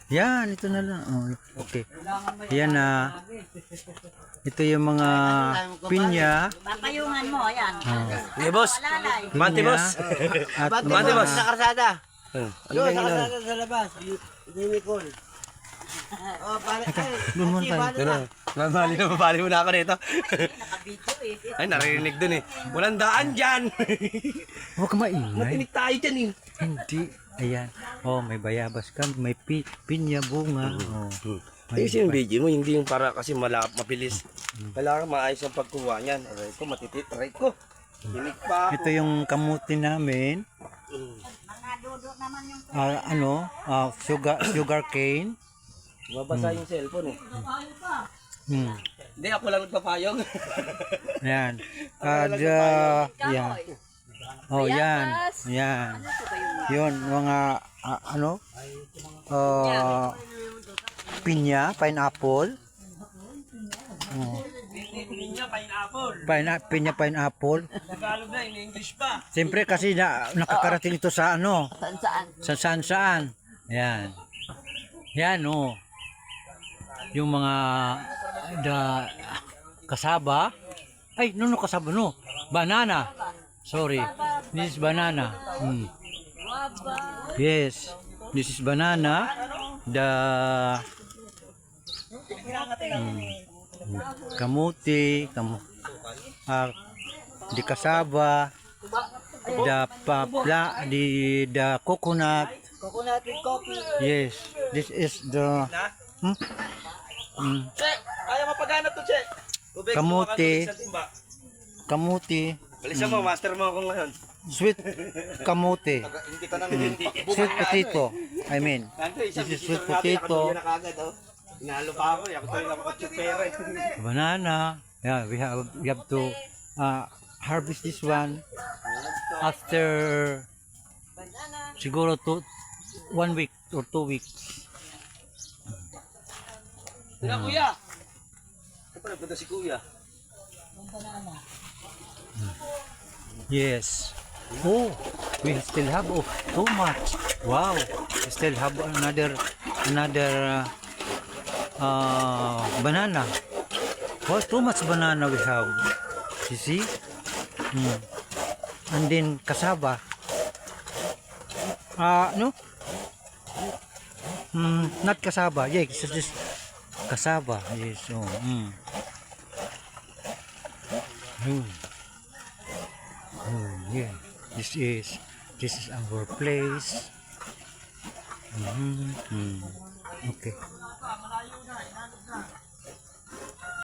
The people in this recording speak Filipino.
Yan, ito na lang. Oh, okay. Yan na. Ito yung mga pinya. Papayungan mo, ayan. Hey, boss. Mante, boss. At Mante, boss. Sa karsada. Ano Doon, ba sa yun? karsada sa labas. Unicorn. Oh, pare. doon mo tayo. Nabali mo na ako nito. Nakabito eh. Ay, naririnig dun eh. Walang daan dyan. Huwag ka maingay. Matinig tayo dyan eh. Hindi. Ayan. Oh, may bayabas ka. May pinya, bunga. Oh. Ayusin yung video mo, hindi yung para kasi mabilis. Kailangan maayos ang pagkuha niyan. Aray ko, aray ko. Hinig pa ako. Ito yung kamuti namin. Mga dudok naman yung Sugar cane. Mabasa yung cellphone eh. Hmm. Hindi, ako lang nagpapayong. Ayan. Yan. Oh, yan. Yan. Yun, mga pinya, pineapple. Oh. Pinya, pineapple. Tagalog na, in English pa. Siyempre kasi nakakarating ito sa saan. saan. Yan. Yan, oh. Yung mga kasaba. Ay, no, kasaba, no. Banana. Sorry. This is banana. Yes. This is banana. Kamuti. The kasaba. The coconut. Coconut with coffee. Yes. This is the Che, ayaw mapagana to, Che. Kamuti. Kamuti. Balisan mo, master mo ako ngayon. Sweet kamuti. Hindi ka nang Sweet potato. I mean, this is sweet potato. Inalo pa ako, ako tayo lang pera eh. Banana. Yeah, we have to harvest this one after siguro 1 week or 2 weeks. Tira, kuya. Ito pala, punta si kuya. Yes. Oh, we still have too much. Wow, we still have another banana. Oh, too much banana we have. You see? And then cassava. No? Not cassava. Yeah, it's just cassava. Yes. Oh. Yeah. This is our place. Okay.